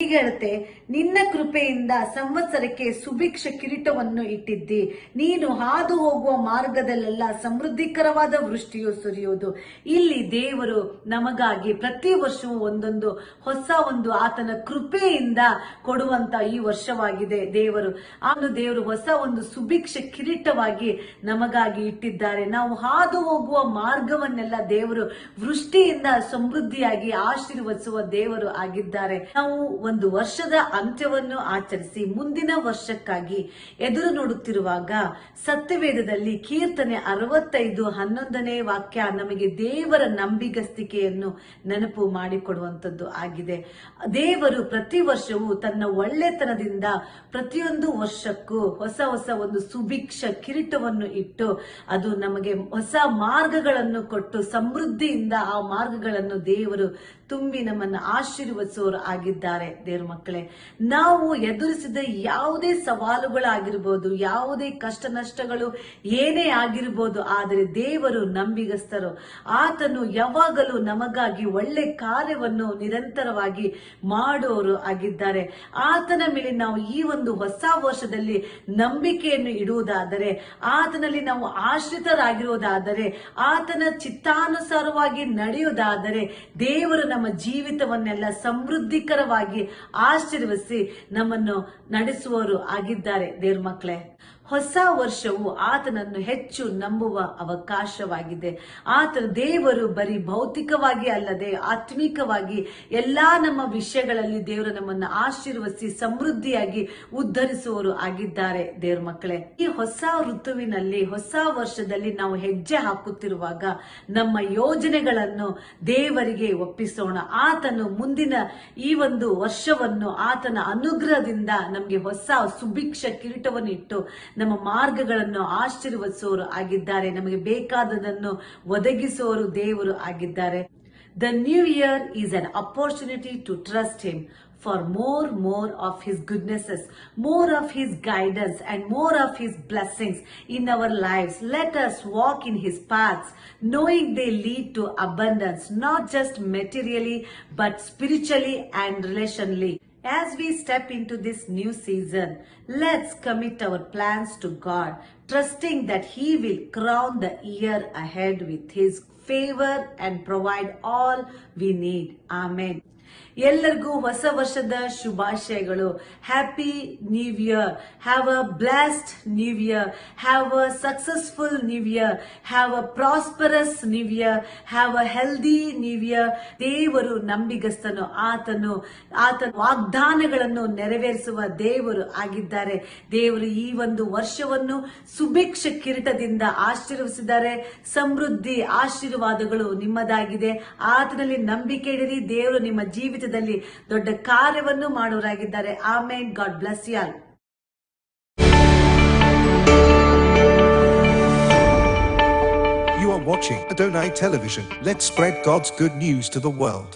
ಹೀಗೆ ಹೇಳುತ್ತೆ, ನಿನ್ನ ಕೃಪೆಯಿಂದ ಸಂವತ್ಸರಕ್ಕೆ ಸುಭಿಕ್ಷ ಕಿರೀಟವನ್ನು ಇಟ್ಟಿದ್ದಿ. ನೀನು ಹಾದು ಹೋಗುವ ಮಾರ್ಗದಲ್ಲೆಲ್ಲ ಸಮೃದ್ಧಿಕರವಾದ ವೃಷ್ಟಿಯು ಸುರಿಯುವುದು. ಇಲ್ಲಿ ದೇವರು ನಮಗಾಗಿ ಪ್ರತಿ ವರ್ಷವೂ ಒಂದೊಂದು ಹೊಸ ಆತನ ಕೃಪೆಯಿಂದ ಕೊಡುವಂತ ಈ ವರ್ಷವಾಗಿದೆ. ದೇವರು ಹೊಸ ಒಂದು ಸುಭಿಕ್ಷ ಕಿರೀಟವಾಗಿ ನಮಗಾಗಿ ಇಟ್ಟಿದ್ದಾರೆ. ನಾವು ಹಾದು ಹೋಗುವ ಮಾರ್ಗವನ್ನೆಲ್ಲ ದೇವರು ವೃಷ್ಟಿಯಿಂದ ಸಮೃದ್ಧಿಯಾಗಿ ಆಶೀರ್ವದಿಸುವ ದೇವರು ಆಗಿದ್ದಾರೆ. ನಾವು ಒಂದು ವರ್ಷದ ಅಂತ್ಯವನ್ನು ಆಚರಿಸಿ ಮುಂದಿನ ವರ್ಷಕ್ಕಾಗಿ ಎದುರು ನೋಡುತ್ತಿರುವಾಗ ಸತ್ಯವೇದದಲ್ಲಿ ಕೀರ್ತನೆ 65:11 ವಾಕ್ಯ ನಮಗೆ ದೇವರ ನಂಬಿಗಸ್ತಿಕೆಯನ್ನು ನೆನಪು ಮಾಡಿಕೊಡುವಂತದ್ದು ಆಗಿದೆ. ದೇವರು ಪ್ರತಿ ವರ್ಷವೂ ತನ್ನ ಒಳ್ಳೆತನದಿಂದ ಪ್ರತಿಯೊಂದು ವರ್ಷಕ್ಕೂ ಹೊಸ ಒಂದು ಸುಭಿಕ್ಷ ಕಿರೀಟವನ್ನು ಇಟ್ಟು ಅದು ನಮಗೆ ಹೊಸ ಮಾರ್ಗಗಳನ್ನು ಕೊಟ್ಟು ಸಮೃದ್ಧಿಯಿಂದ ಆ ಮಾರ್ಗಗಳನ್ನು ದೇವರು ತುಂಬಿ ನಮ್ಮನ್ನು ಆಶೀರ್ವದಿಸುವವರು ಆಗಿದ್ದಾರೆ. ದೇವ್ರ ಮಕ್ಕಳೇ, ನಾವು ಎದುರಿಸಿದ ಯಾವುದೇ ಸವಾಲುಗಳಾಗಿರ್ಬೋದು, ಯಾವುದೇ ಕಷ್ಟ ನಷ್ಟಗಳು ಏನೇ ಆಗಿರ್ಬೋದು, ಆದರೆ ದೇವರು ನಂಬಿಗಸ್ತರು. ಆತನು ಯಾವಾಗಲೂ ನಮಗಾಗಿ ಒಳ್ಳೆ ಕಾರ್ಯವನ್ನು ನಿರಂತರವಾಗಿ ಮಾಡುವವರು ಆಗಿದ್ದಾರೆ. ಆತನ ಮೇಲೆ ನಾವು ಈ ಒಂದು ಹೊಸ ವರ್ಷದಲ್ಲಿ ನಂಬಿಕೆಯನ್ನು ಇಡುವುದಾದರೆ, ಆತನಲ್ಲಿ ನಾವು ಆಶ್ರಿತರಾಗಿರುವುದಾದರೆ, ಆತನ ಚಿತ್ತಾನುಸಾರವಾಗಿ ನಡೆಯುವುದಾದರೆ ದೇವರು ನಮ್ಮ ಜೀವಿತವನ್ನೆಲ್ಲ ಸಮೃದ್ಧಿಕರವಾಗಿ ಆಶೀರ್ವದಿಸಿ ನಮ್ಮನ್ನು ನಡೆಸುವವರು ಆಗಿದ್ದಾರೆ. ದೇವ್ರ ಮಕ್ಕಳೇ, ಹೊಸ ವರ್ಷವು ಆತನನ್ನು ಹೆಚ್ಚು ನಂಬುವ ಅವಕಾಶವಾಗಿದೆ. ದೇವರು ಬರೀ ಭೌತಿಕವಾಗಿ ಅಲ್ಲದೆ ಆತ್ಮಿಕವಾಗಿ ಎಲ್ಲಾ ನಮ್ಮ ವಿಷಯಗಳಲ್ಲಿ ದೇವರು ನಮ್ಮನ್ನು ಆಶೀರ್ವದಿಸಿ ಸಮೃದ್ಧಿಯಾಗಿ ಉದ್ಧರಿಸುವವರು ಆಗಿದ್ದಾರೆ. ದೇವ್ರ ಮಕ್ಕಳೇ, ಈ ಹೊಸ ಋತುವಿನಲ್ಲಿ ಹೊಸ ವರ್ಷದಲ್ಲಿ ನಾವು ಹೆಜ್ಜೆ ಹಾಕುತ್ತಿರುವಾಗ ನಮ್ಮ ಯೋಜನೆಗಳನ್ನು ದೇವರಿಗೆ ಒಪ್ಪಿಸೋಣ. ಆತನು ಮುಂದಿನ ಈ ಒಂದು ವರ್ಷವನ್ನು ಆತನ ಅನುಗ್ರಹದಿಂದ ನಮಗೆ ಹೊಸ ಸುಭಿಕ್ಷ ಕಿರೀಟವನ್ನು ಇಟ್ಟು ನಮ್ಮ ಮಾರ್ಗಗಳನ್ನು ಆಶೀರ್ವದಿಸುವವರು ಆಗಿದ್ದಾರೆ. ನಮಗೆ ಬೇಕಾದದನ್ನು ಒದಗಿಸುವವರು ದೇವರು ಆಗಿದ್ದಾರೆ. The new year is an opportunity to trust him for more of his goodnesses, more of his guidance and more of his blessings in our lives. Let us walk in his paths, knowing they lead to abundance, not just materially but spiritually and relationally. As we step into this new season, let's commit our plans to God, trusting that he will crown the year ahead with his favor and provide all we need. Amen. ಎಲ್ಲರಿಗೂ ಹೊಸ ವರ್ಷದ ಶುಭಾಶಯಗಳು. Happy new year. Have a blessed new year. Have a successful new year. Have a prosperous new year. Have a healthy new year. ದೇವರು ನಂಬಿಗಸ್ತನು. ಆತನ ವಾಗ್ದಾನಗಳನ್ನು ನೆರವೇರಿಸುವ ದೇವರು ಆಗಿದ್ದಾರೆ. ದೇವರು ಈ ಒಂದು ವರ್ಷವನ್ನು ಸುಭಿಕ್ಷ ಕಿರೀಟದಿಂದ ಆಶೀರ್ವದಿಸಿದ್ದಾರೆ. ಸಮೃದ್ಧಿ ಆಶೀರ್ವಾದಗಳು ನಿಮ್ಮದಾಗಿದೆ. ಆತನಲ್ಲಿ ನಂಬಿಕೆ ಇಡಿರಿ. ದೇವರು ನಿಮ್ಮ ಜೀವಿತದಲ್ಲಿ ದೊಡ್ಡ ಕಾರ್ಯವನ್ನು ಮಾಡುವರಾಗಿದ್ದಾರೆ. Amen. God bless you all. You are watching Adonai Television. Let's spread God's good news to the world.